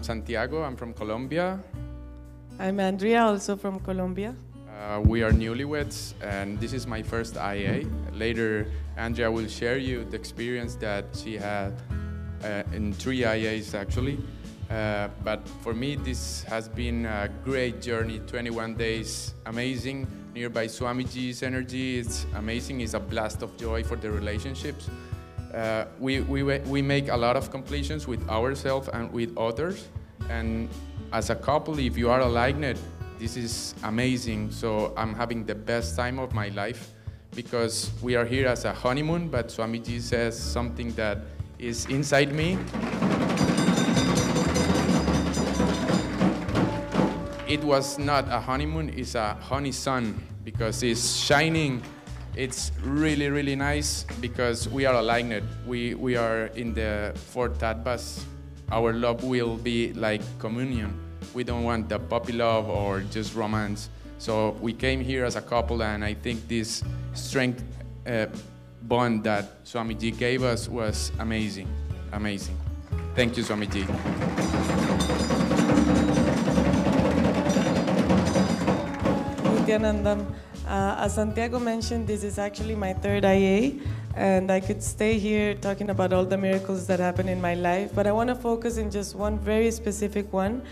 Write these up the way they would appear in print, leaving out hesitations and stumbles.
I'm Santiago. I'm from Colombia. I'm Andrea, also from Colombia. We are newlyweds, and this is my first IA. Later, Andrea will share you the experience that she had in 3 IAs, actually. But for me, this has been a great journey, 21 days, amazing. Nearby Swamiji's energy, it's amazing. It's a blast of joy for the relationships. We make a lot of completions with ourselves and with others. And as a couple, if you are aligned, this is amazing. So I'm having the best time of my life because we are here as a honeymoon, but Swamiji says something that is inside me. It was not a honeymoon, it's a honey sun because it's shining. It's really, really nice because we are aligned. We are in the 4th Tattvas. Our love will be like communion. We don't want the puppy love or just romance. So we came here as a couple, and I think this strength bond that Swamiji gave us was amazing. Amazing. Thank you, Swamiji. Nithyananda. As Santiago mentioned, this is actually my 3rd IA, and I could stay here talking about all the miracles that happen in my life, but I want to focus in just one very specific one,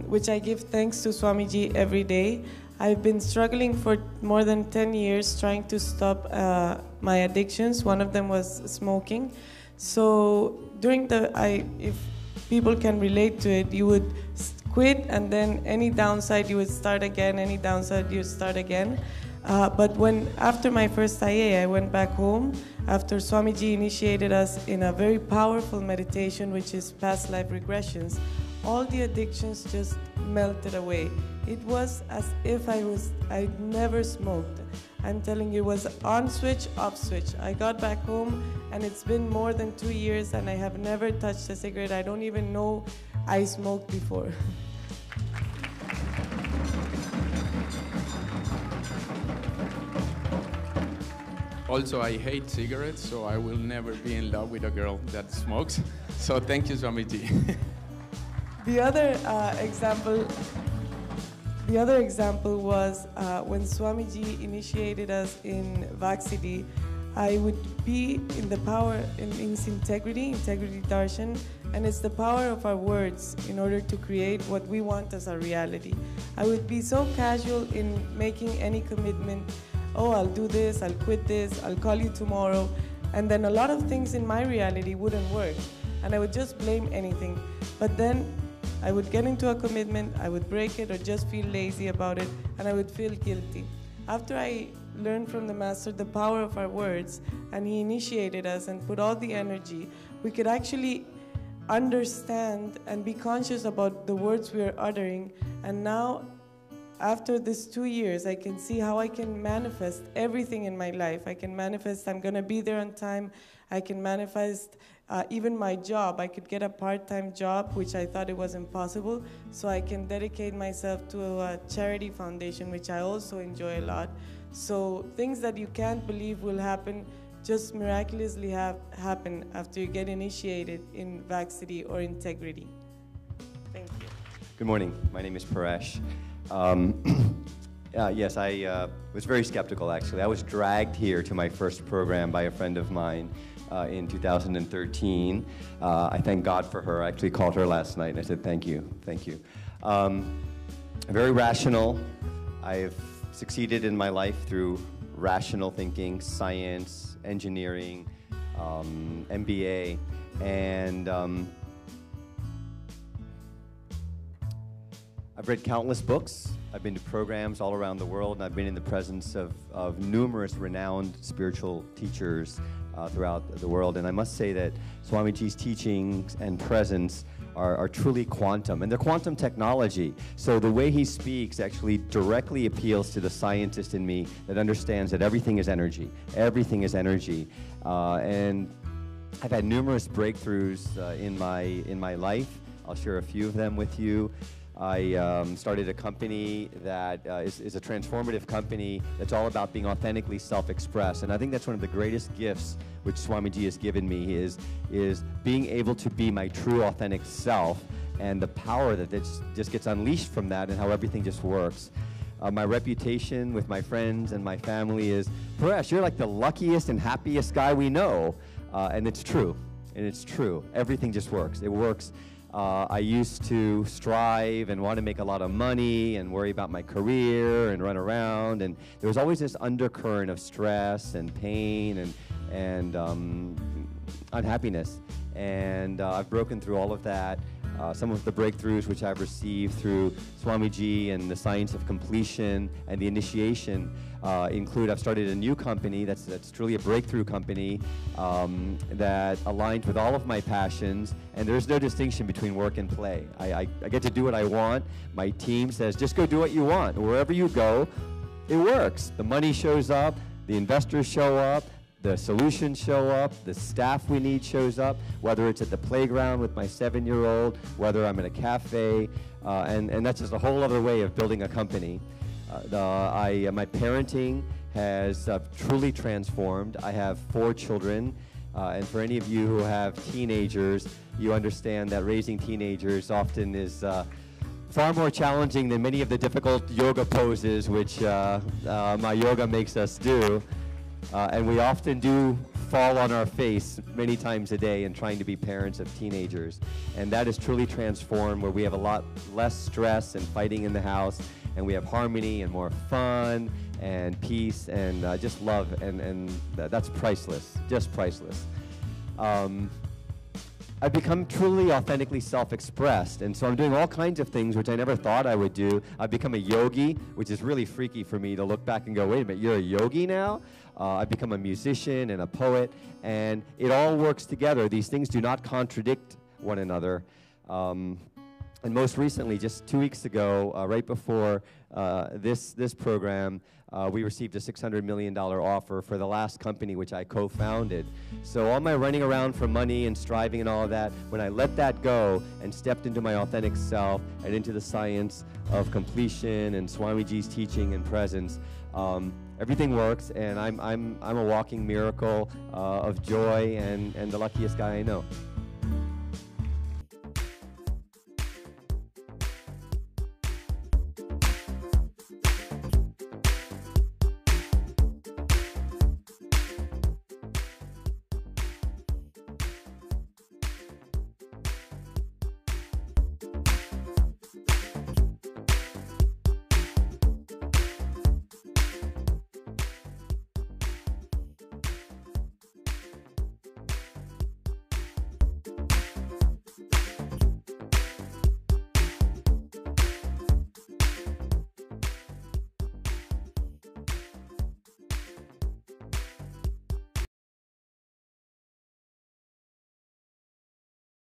which I give thanks to Swamiji every day. I've been struggling for more than 10 years trying to stop my addictions. One of them was smoking. So during if people can relate to it, you would quit, and then any downside you would start again, any downside you would start again. But after my first IA, I went back home after Swamiji initiated us in a very powerful meditation, which is past life regressions. All the addictions just melted away. It was as if I'd never smoked. I'm telling you, it was on switch, off switch. I got back home, and it's been more than 2 years, and I have never touched a cigarette. I don't even know I smoked before. Also, I hate cigarettes, so I will never be in love with a girl that smokes. So thank you, Swamiji. The other example was when Swamiji initiated us in Vaksidi. I would be in the power in integrity darshan, and it's the power of our words in order to create what we want as our reality. I would be so casual in making any commitment. Oh, I'll do this, I'll quit this, I'll call you tomorrow. And then a lot of things in my reality wouldn't work. And I would just blame anything. But then I would get into a commitment, I would break it or just feel lazy about it, and I would feel guilty. After I learned from the Master the power of our words, and he initiated us and put all the energy, we could actually understand and be conscious about the words we are uttering. And now, after this 2 years, I can see how I can manifest everything in my life. I can manifest I'm going to be there on time. I can manifest even my job. I could get a part-time job, which I thought it was impossible. So I can dedicate myself to a charity foundation, which I also enjoy a lot. So things that you can't believe will happen just miraculously happen after you get initiated in Vaksidi or integrity. Thank you. Good morning. My name is Paresh. Yes, I was very skeptical, actually. I was dragged here to my first program by a friend of mine in 2013. I thank God for her. I actually called her last night, and I said, thank you. Very rational. I've succeeded in my life through rational thinking, science, engineering, MBA, and I've read countless books. I've been to programs all around the world, and I've been in the presence of numerous renowned spiritual teachers throughout the world. And I must say that Swamiji's teachings and presence are truly quantum, and they're quantum technology. So the way he speaks actually directly appeals to the scientist in me that understands that everything is energy. Everything is energy. And I've had numerous breakthroughs in my life. I'll share a few of them with you. I started a company that is a transformative company that's all about being authentically self-expressed. And I think that's one of the greatest gifts which Swamiji has given me is being able to be my true authentic self and the power that just gets unleashed from that, and how everything just works. My reputation with my friends and my family is, Paresh, you're like the luckiest and happiest guy we know. And it's true. And it's true. Everything just works. It works. I used to strive and want to make a lot of money and worry about my career and run around. And there was always this undercurrent of stress and pain and unhappiness. And I've broken through all of that. Some of the breakthroughs which I've received through Swamiji and the science of completion and the initiation include, I've started a new company that's truly a breakthrough company that aligns with all of my passions, and there's no distinction between work and play. I get to do what I want. My team says, just go do what you want. Wherever you go, it works. The money shows up, the investors show up, the solutions show up, the staff we need shows up, whether it's at the playground with my 7-year-old, whether I'm at a cafe, and that's just a whole other way of building a company. My parenting has truly transformed. I have 4 children, and for any of you who have teenagers, you understand that raising teenagers often is far more challenging than many of the difficult yoga poses which my yoga makes us do. And we often do fall on our face many times a day in trying to be parents of teenagers. And that is truly transformed, where we have a lot less stress and fighting in the house, and we have harmony and more fun and peace and just love, and that's priceless, just priceless. I've become truly authentically self-expressed, and so I'm doing all kinds of things which I never thought I would do. I've become a yogi, which is really freaky for me to look back and go, wait a minute, you're a yogi now? I've become a musician and a poet, and it all works together. These things do not contradict one another. And most recently, just 2 weeks ago, right before this program, we received a $600 million offer for the last company which I co-founded. So all my running around for money and striving and all of that, when I let that go and stepped into my authentic self and into the science of completion and Swamiji's teaching and presence, everything works, and I'm a walking miracle of joy and the luckiest guy I know.